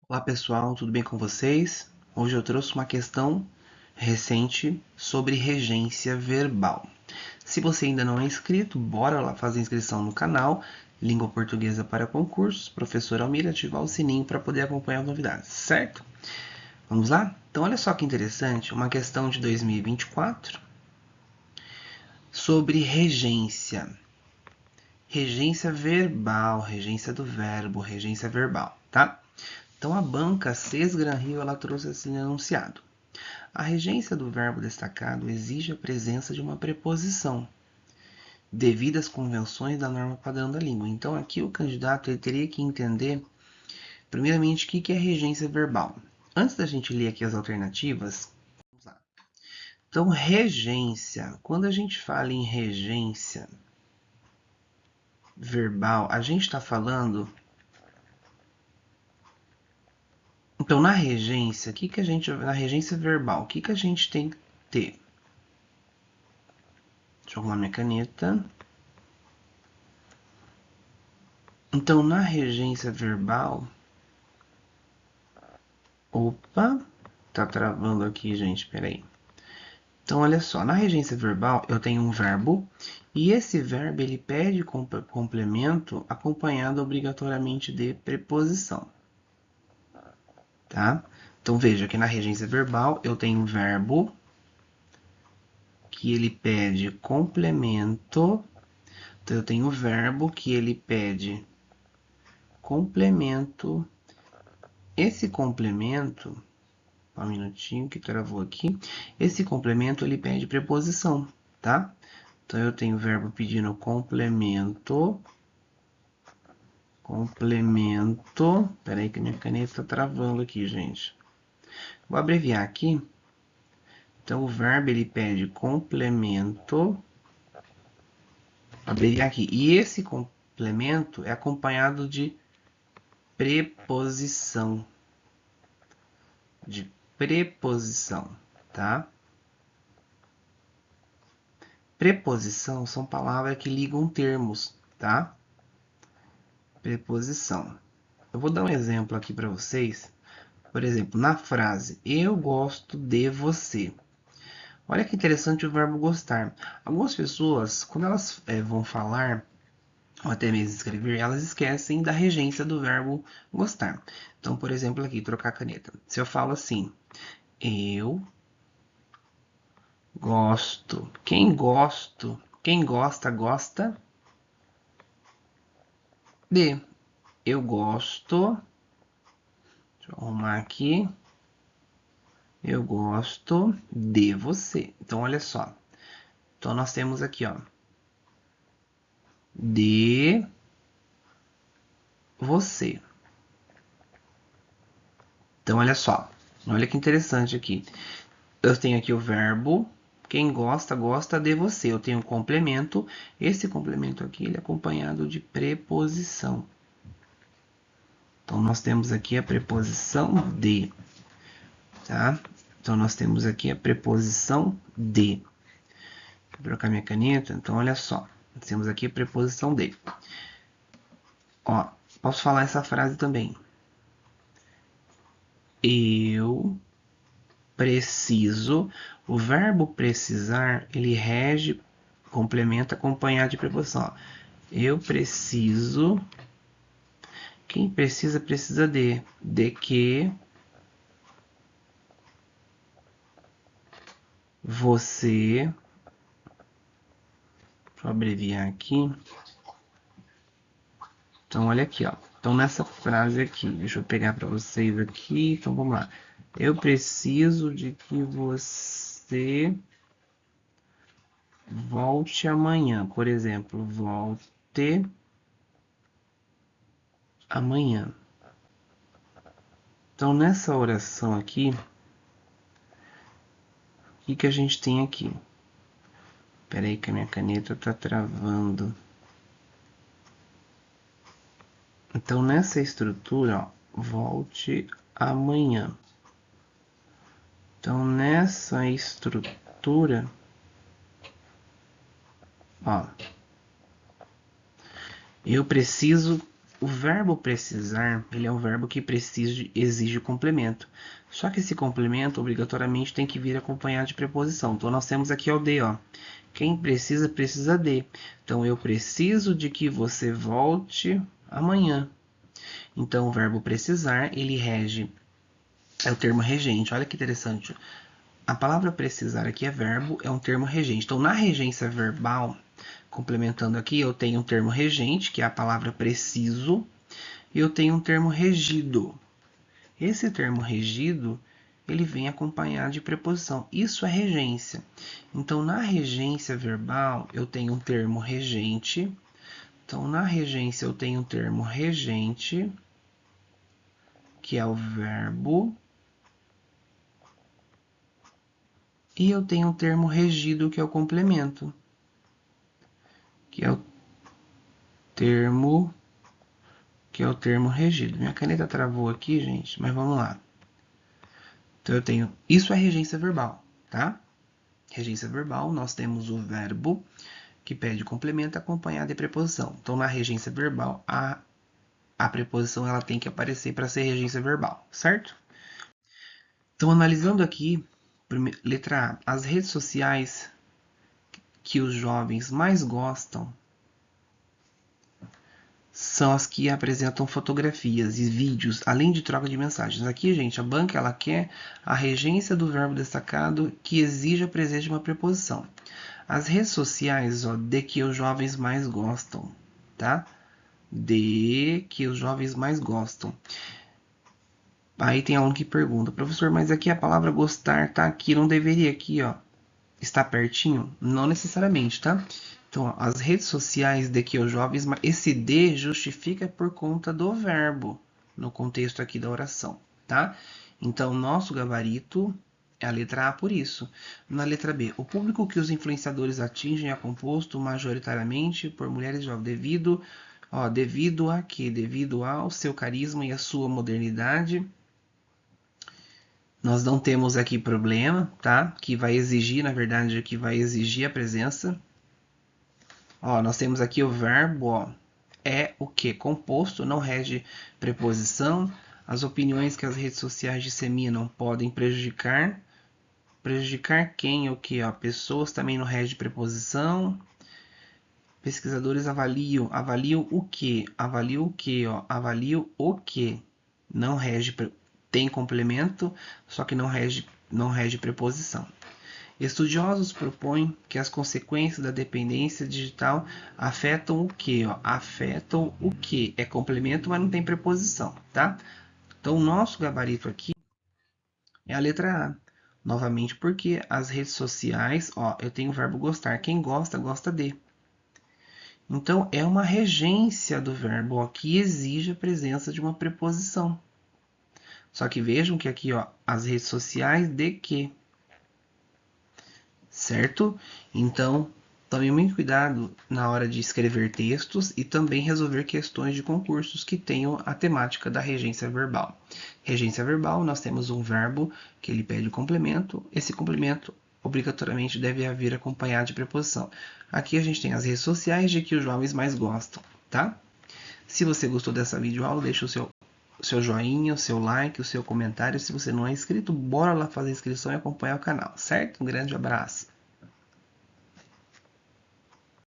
Olá pessoal, tudo bem com vocês? Hoje eu trouxe uma questão recente sobre regência verbal. Se você ainda não é inscrito, bora lá fazer inscrição no canal Língua Portuguesa para Concursos, Professor Almir, ativar o sininho para poder acompanhar as novidades, certo? Vamos lá? Então olha só que interessante, uma questão de 2024 sobre regência. Regência verbal, regência do verbo, regência verbal, tá? Então a banca Cés Gran Rio ela trouxe esse enunciado. A regência do verbo destacado exige a presença de uma preposição, devido às convenções da norma padrão da língua. Então aqui o candidato ele teria que entender, primeiramente, o que é regência verbal. Antes da gente ler aqui as alternativas, vamos lá. Então, regência, quando a gente fala em regência verbal, a gente está falando. Então, na regência, na regência verbal, o que a gente tem que ter? Deixa eu arrumar minha caneta. Então, na regência verbal. Opa, tá travando aqui, gente, peraí. Então, olha só, na regência verbal eu tenho um verbo e esse verbo ele pede complemento acompanhado obrigatoriamente de preposição, tá? Então, veja que na regência verbal eu tenho um verbo que ele pede complemento. Então, eu tenho o verbo que ele pede complemento. Esse complemento, um minutinho que travou aqui. Esse complemento ele pede preposição, tá? Então eu tenho o verbo pedindo complemento. Complemento. Peraí que minha caneta tá travando aqui, gente. Vou abreviar aqui. Então o verbo ele pede complemento. Vou abreviar aqui. E esse complemento é acompanhado de preposição. De preposição, tá? Preposição são palavras que ligam termos, tá? Preposição. Eu vou dar um exemplo aqui para vocês. Por exemplo, na frase eu gosto de você. Olha que interessante o verbo gostar. Algumas pessoas, quando elas vão falar, ou até mesmo escrever, elas esquecem da regência do verbo gostar. Então, por exemplo, aqui, trocar a caneta. Se eu falo assim, eu gosto. Quem gosta, gosta de. Eu gosto. Deixa eu arrumar aqui. Eu gosto de você. Então, olha só. Então, nós temos aqui, ó. De você. Então, olha só. Olha que interessante aqui. Eu tenho aqui o verbo. Quem gosta, gosta de você. Eu tenho um complemento. Esse complemento aqui, ele é acompanhado de preposição. Então, nós temos aqui a preposição de. Tá? Então, nós temos aqui a preposição de. Vou trocar minha caneta. Então, olha só. Nós temos aqui a preposição de. Ó, posso falar essa frase também. Eu preciso. O verbo precisar, ele rege, complementa, acompanhado de preposição. Ó. Eu preciso. Quem precisa, precisa de. De que você. Deixa eu abreviar aqui. Então, olha aqui, ó. Então, nessa frase aqui, deixa eu pegar para vocês aqui. Então, vamos lá. Eu preciso de que você volte amanhã. Por exemplo, volte amanhã. Então, nessa oração aqui, o que a gente tem aqui? Espera aí que a minha caneta tá travando. Então, nessa estrutura, ó, volte amanhã. Então, nessa estrutura, ó, eu preciso O verbo precisar, ele é um verbo que exige complemento. Só que esse complemento, obrigatoriamente, tem que vir acompanhado de preposição. Então, nós temos aqui o de, ó. Quem precisa, precisa de. Então, eu preciso de que você volte amanhã. Então, o verbo precisar, ele rege, é o termo regente. Olha que interessante. A palavra precisar aqui é verbo, é um termo regente. Então, na regência verbal, complementando aqui, eu tenho um termo regente, que é a palavra preciso, e eu tenho um termo regido. Esse termo regido, ele vem acompanhado de preposição. Isso é regência. Então, na regência verbal, eu tenho um termo regente. Então, na regência, eu tenho um termo regente, que é o verbo. E eu tenho um termo regido, que é o complemento, que é o termo regido. Minha caneta travou aqui, gente, mas vamos lá. Então eu tenho, isso é regência verbal, tá? Regência verbal, nós temos o verbo que pede complemento acompanhado de preposição. Então na regência verbal, a preposição ela tem que aparecer para ser regência verbal, certo? Então analisando aqui, letra A, as redes sociais que os jovens mais gostam são as que apresentam fotografias e vídeos, além de troca de mensagens. Aqui, gente, a banca ela quer a regência do verbo destacado que exige a presença de uma preposição. As redes sociais, ó, de que os jovens mais gostam, tá? De que os jovens mais gostam. Aí tem aluno que pergunta, professor, mas aqui a palavra gostar tá aqui, não deveria aqui, ó, estar pertinho? Não necessariamente, tá? Então, as redes sociais de que os jovens, esse de justifica por conta do verbo, no contexto aqui da oração, tá? Então, nosso gabarito é a letra A por isso. Na letra B, o público que os influenciadores atingem é composto majoritariamente por mulheres jovens, devido a quê? Devido ao seu carisma e a sua modernidade. Nós não temos aqui problema, tá? Que vai exigir, na verdade, que vai exigir a presença. Ó, nós temos aqui o verbo, ó, é o que? Composto, não rege preposição. As opiniões que as redes sociais disseminam podem prejudicar. Prejudicar quem? O que? Ó, pessoas também não rege preposição. Pesquisadores avaliam. Avaliam o que? Avaliam o que? Ó, avaliam o que? Não rege, tem complemento, só que não rege preposição. Estudiosos propõem que as consequências da dependência digital afetam o quê? Afetam o quê? É complemento, mas não tem preposição, tá? Então, o nosso gabarito aqui é a letra A. Novamente, porque as redes sociais, ó, eu tenho o verbo gostar. Quem gosta, gosta de. Então, é uma regência do verbo, ó, que exige a presença de uma preposição. Só que vejam que aqui, ó, as redes sociais de que, certo? Então, tome muito cuidado na hora de escrever textos e também resolver questões de concursos que tenham a temática da regência verbal. Regência verbal, nós temos um verbo que ele pede o complemento. Esse complemento obrigatoriamente deve haver acompanhado de preposição. Aqui a gente tem as redes sociais de que os jovens mais gostam, tá? Se você gostou dessa videoaula, deixa o seu joinha, o seu like, o seu comentário. Se você não é inscrito, bora lá fazer a inscrição e acompanhar o canal, certo? Um grande abraço.